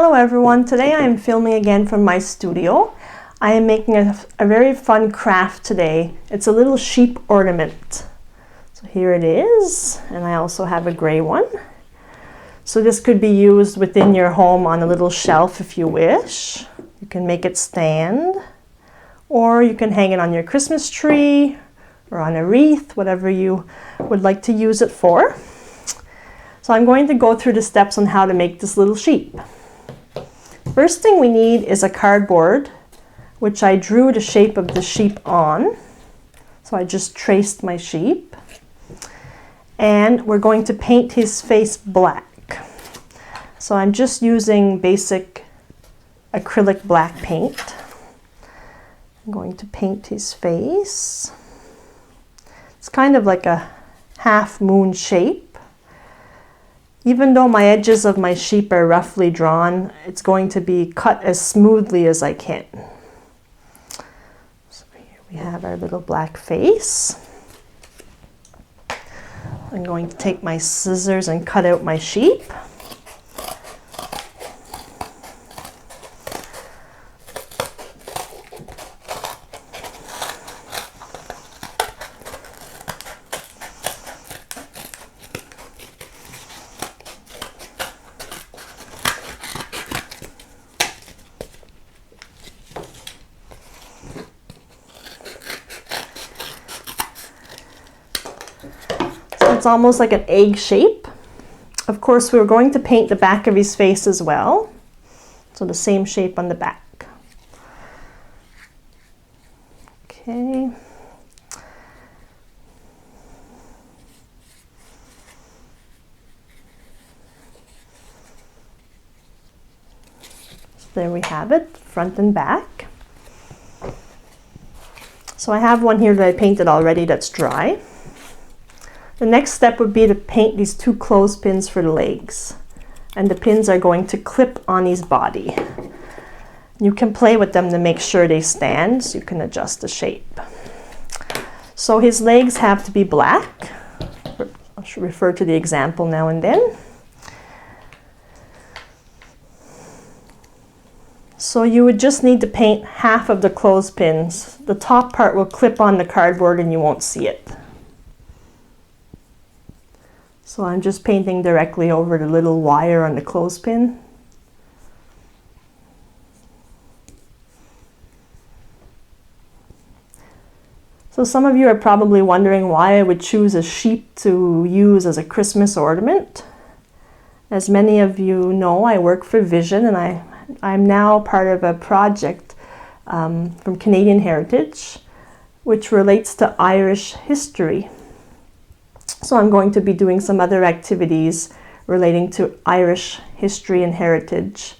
Hello everyone, today I am filming again from my studio. I am making a very fun craft today. It's a little sheep ornament. So here it is, and I also have a gray one. So this could be used within your home on a little shelf if you wish. You can make it stand, or you can hang it on your Christmas tree or on a wreath, whatever you would like to use it for. So I'm going to go through the steps on how to make this little sheep. First thing we need is a cardboard, which I drew the shape of the sheep on. So I just traced my sheep. And we're going to paint his face black. So I'm just using basic acrylic black paint. I'm going to paint his face. It's kind of like a half moon shape. Even though my edges of my sheep are roughly drawn, it's going to be cut as smoothly as I can. So here we have our little black face. I'm going to take my scissors and cut out my sheep. It's almost like an egg shape. Of course, we're going to paint the back of his face as well. So the same shape on the back. Okay. So there we have it, front and back. So I have one here that I painted already that's dry. The next step would be to paint these two clothespins for the legs. And the pins are going to clip on his body. You can play with them to make sure they stand, so you can adjust the shape. So his legs have to be black. I should refer to the example now and then. So you would just need to paint half of the clothespins. The top part will clip on the cardboard and you won't see it. So I'm just painting directly over the little wire on the clothespin. So some of you are probably wondering why I would choose a sheep to use as a Christmas ornament. As many of you know, I work for Vision, and I'm now part of a project from Canadian Heritage, which relates to Irish history. So I'm going to be doing some other activities relating to Irish history and heritage.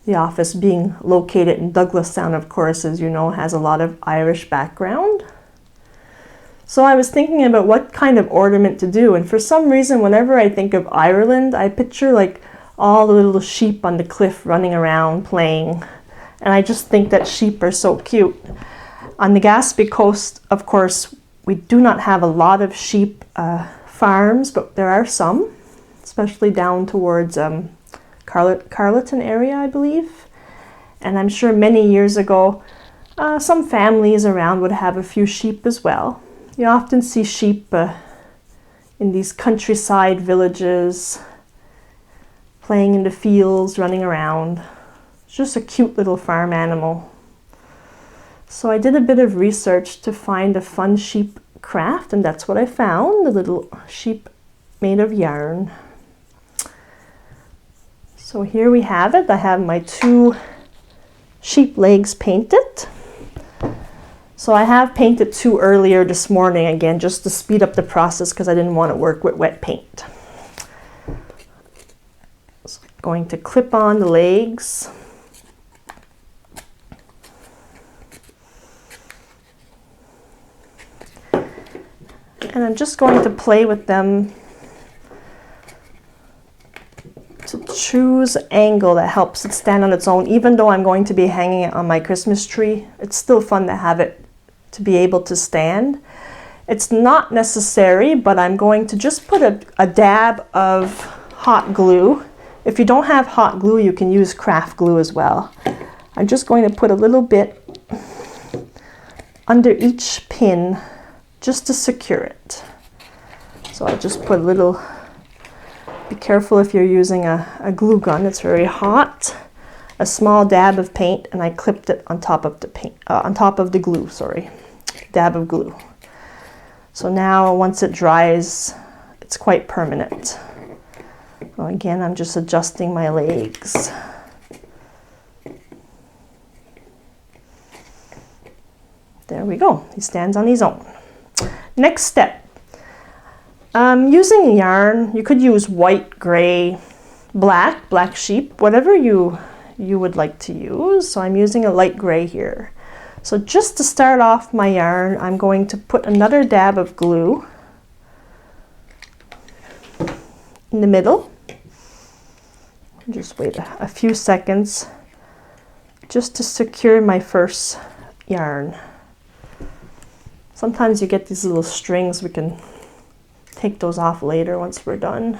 The office being located in Douglastown, of course, as you know, has a lot of Irish background. So I was thinking about what kind of ornament to do, and for some reason, whenever I think of Ireland, I picture like all the little sheep on the cliff running around playing, and I just think that sheep are so cute. On the Gaspé coast, of course, we do not have a lot of sheep farms, but there are some, especially down towards Carleton area, I believe. And I'm sure many years ago, some families around would have a few sheep as well. You often see sheep in these countryside villages, playing in the fields, running around. It's just a cute little farm animal. So I did a bit of research to find a fun sheep craft, and that's what I found, a little sheep made of yarn. So here we have it. I have my two sheep legs painted. So I have painted two earlier this morning, again, just to speed up the process because I didn't want to work with wet paint. So I'm going to clip on the legs. And I'm just going to play with them to choose an angle that helps it stand on its own. Even though I'm going to be hanging it on my Christmas tree, it's still fun to have it to be able to stand. It's not necessary, but I'm going to just put a dab of hot glue If you don't have hot glue, you can use craft glue as well. I'm just going to put a little bit under each pin just to secure it. So I just put a little, be careful if you're using a glue gun, it's very hot. A small dab of paint, and I clipped it on top of the paint, on top of the glue, sorry, dab of glue. So now once it dries, it's quite permanent. Well, again, I'm just adjusting my legs. There we go, he stands on his own. Next step, using yarn, you could use white, gray, black sheep, whatever you would like to use. So I'm using a light gray here. So just to start off my yarn, I'm going to put another dab of glue in the middle. Just wait a few seconds just to secure my first yarn. Sometimes you get these little strings, we can take those off later once we're done.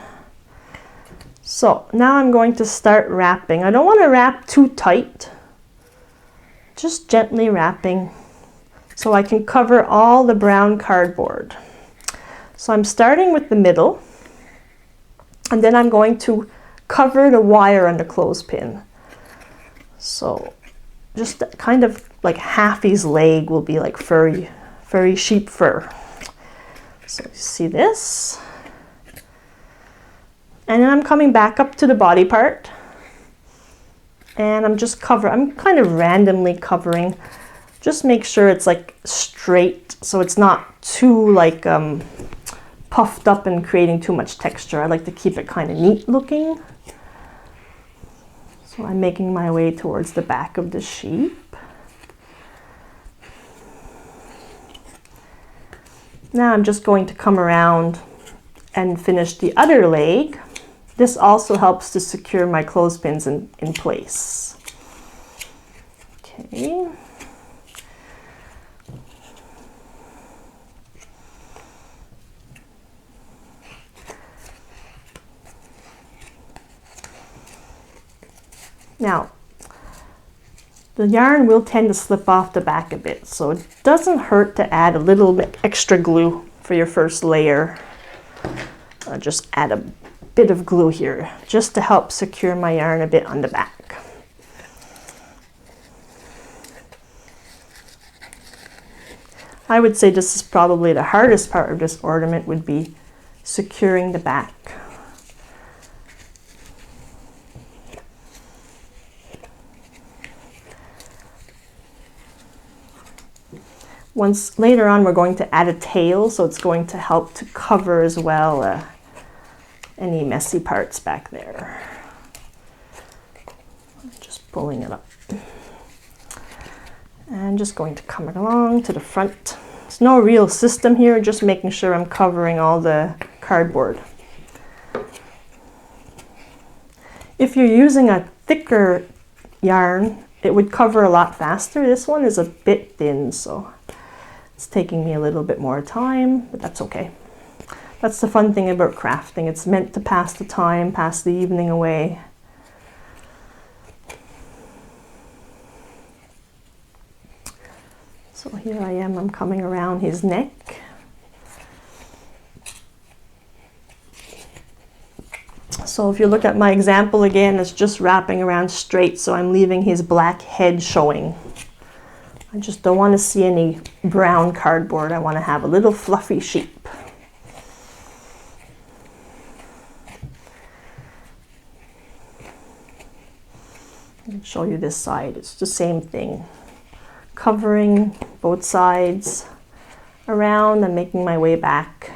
So now I'm going to start wrapping. I don't want to wrap too tight, just gently wrapping so I can cover all the brown cardboard. So I'm starting with the middle, and then I'm going to cover the wire on the clothespin. So just kind of like Haffy's leg will be like furry sheep fur. So you see this? And then I'm coming back up to the body part, and I'm kind of randomly covering. Just make sure it's like straight, so it's not too like puffed up and creating too much texture. I like to keep it kind of neat looking. So I'm making my way towards the back of the sheep. Now I'm just going to come around and finish the other leg. This also helps to secure my clothespins in place. Okay. Now, the yarn will tend to slip off the back a bit, so it doesn't hurt to add a little bit extra glue for your first layer. I'll just add a bit of glue here just to help secure my yarn a bit on the back. I would say this is probably the hardest part of this ornament, would be securing the back. Once later on, we're going to add a tail, so it's going to help to cover as well any messy parts back there. Just pulling it up. And just going to come along to the front. There's no real system here, just making sure I'm covering all the cardboard. If you're using a thicker yarn, it would cover a lot faster. This one is a bit thin, so it's taking me a little bit more time, but that's okay. That's the fun thing about crafting. It's meant to pass the time, pass the evening away. So here I am, I'm coming around his neck. So if you look at my example again, it's just wrapping around straight, so I'm leaving his black head showing. I just don't want to see any brown cardboard. I want to have a little fluffy sheep. I'll show you this side. It's the same thing. Covering both sides around and making my way back.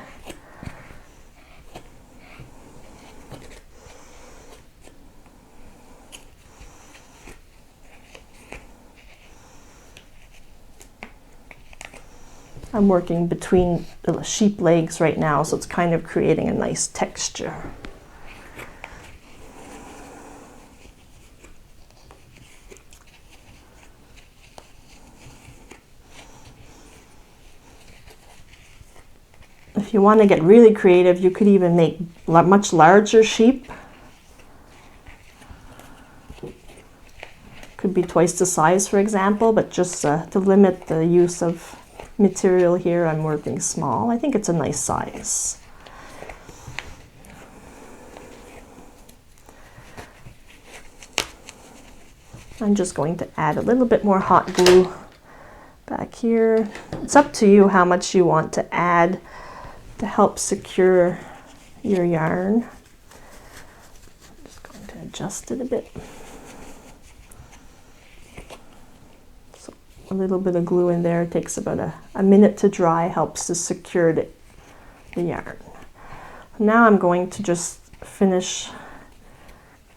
I'm working between the sheep legs right now, so it's kind of creating a nice texture. If you want to get really creative, you could even make much larger sheep. Could be twice the size, for example, but just to limit the use of material here, I'm working small. I think it's a nice size. I'm just going to add a little bit more hot glue back here. It's up to you how much you want to add to help secure your yarn. I'm just going to adjust it a bit. So a little bit of glue in there. It takes about a minute to dry, helps to secure the yarn. Now I'm going to just finish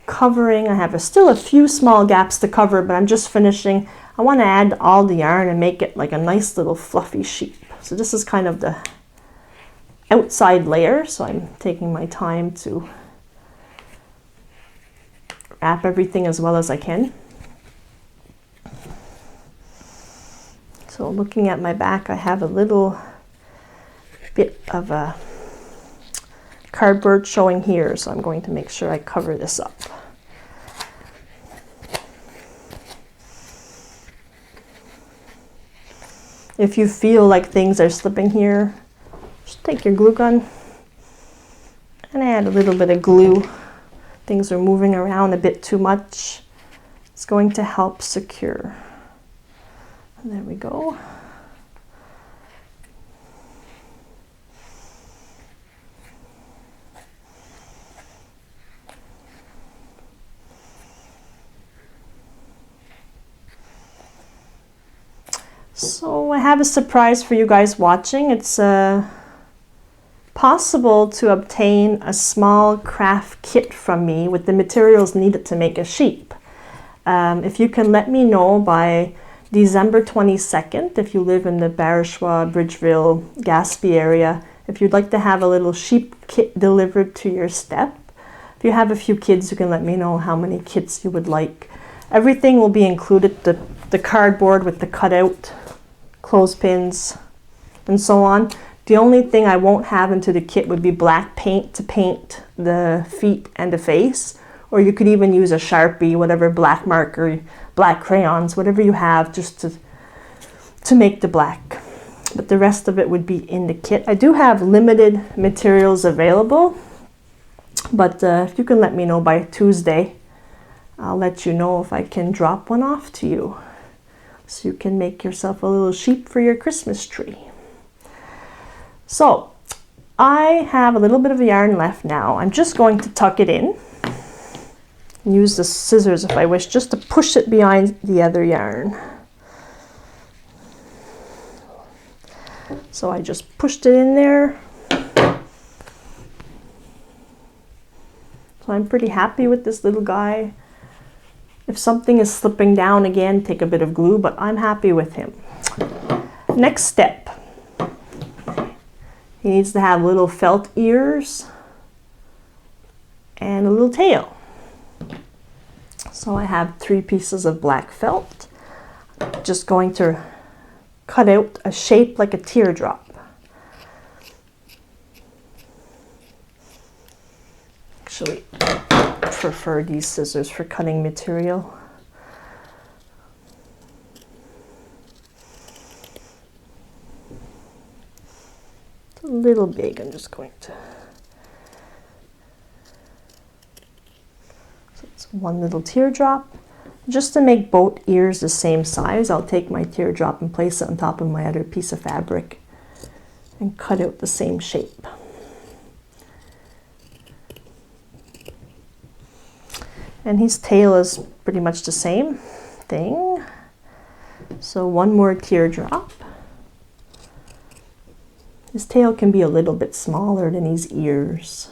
covering. I have still a few small gaps to cover, but I'm just finishing. I want to add all the yarn and make it like a nice little fluffy sheep. So this is kind of the outside layer, so I'm taking my time to wrap everything as well as I can. So looking at my back, I have a little bit of a cardboard showing here, so I'm going to make sure I cover this up. If you feel like things are slipping here, just take your glue gun and add a little bit of glue. Things are moving around a bit too much. It's going to help secure. And there we go. So I have a surprise for you guys watching. It's possible to obtain a small craft kit from me with the materials needed to make a sheep. If you can let me know by December 22nd, if you live in the Barishwa, Bridgeville, Gaspé area, if you'd like to have a little sheep kit delivered to your step. If you have a few kids, you can let me know how many kits you would like. Everything will be included, the cardboard with the cutout, clothespins, and so on. The only thing I won't have into the kit would be black paint to paint the feet and the face, or you could even use a Sharpie, whatever black marker, black crayons, whatever you have, just to make the black. But the rest of it would be in the kit. I do have limited materials available, but if you can let me know by Tuesday, I'll let you know if I can drop one off to you, so you can make yourself a little sheep for your Christmas tree. So I have a little bit of yarn left now. I'm just going to tuck it in. Use the scissors if I wish, just to push it behind the other yarn. So I just pushed it in there. So I'm pretty happy with this little guy. If something is slipping down again, take a bit of glue, but I'm happy with him. Next step. He needs to have little felt ears and a little tail. So I have 3 pieces of black felt. I'm just going to cut out a shape like a teardrop. Actually, I prefer these scissors for cutting material. It's a little big. I'm just going to... So it's one little teardrop. Just to make both ears the same size, I'll take my teardrop and place it on top of my other piece of fabric and cut out the same shape. And his tail is pretty much the same thing. So one more teardrop. His tail can be a little bit smaller than his ears.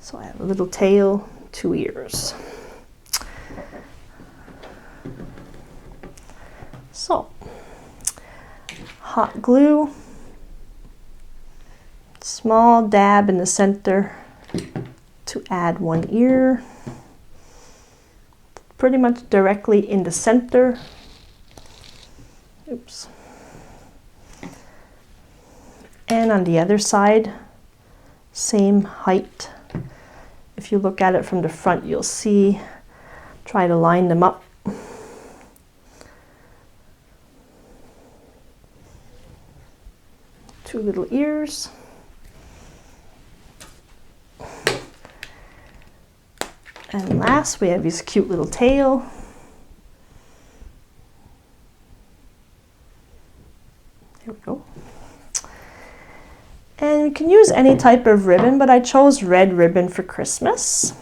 So I have a little tail, 2 ears. So, hot glue, small dab in the center to add 1 ear. Pretty much directly in the center. Oops. And on the other side, same height. If you look at it from the front, you'll see, try to line them up. Two little ears. And last, we have this cute little tail. There we go. And we can use any type of ribbon, but I chose red ribbon for Christmas.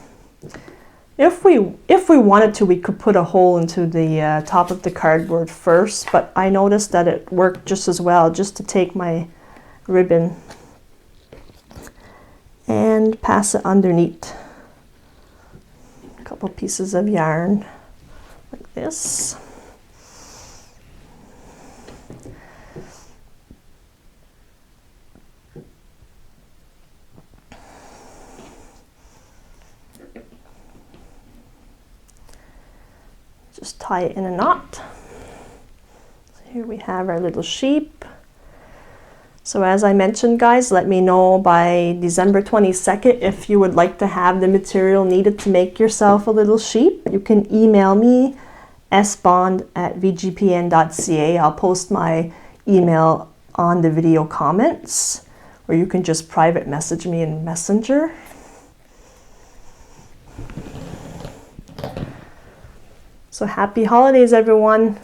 If we wanted to, we could put a hole into the top of the cardboard first, but I noticed that it worked just as well, just to take my ribbon and pass it underneath. A couple pieces of yarn like this. Just tie it in a knot. So here we have our little sheep. So as I mentioned, guys, let me know by December 22nd if you would like to have the material needed to make yourself a little sheep. You can email me, sbond@vgpn.ca. I'll post my email on the video comments, or you can just private message me in Messenger. So happy holidays, everyone.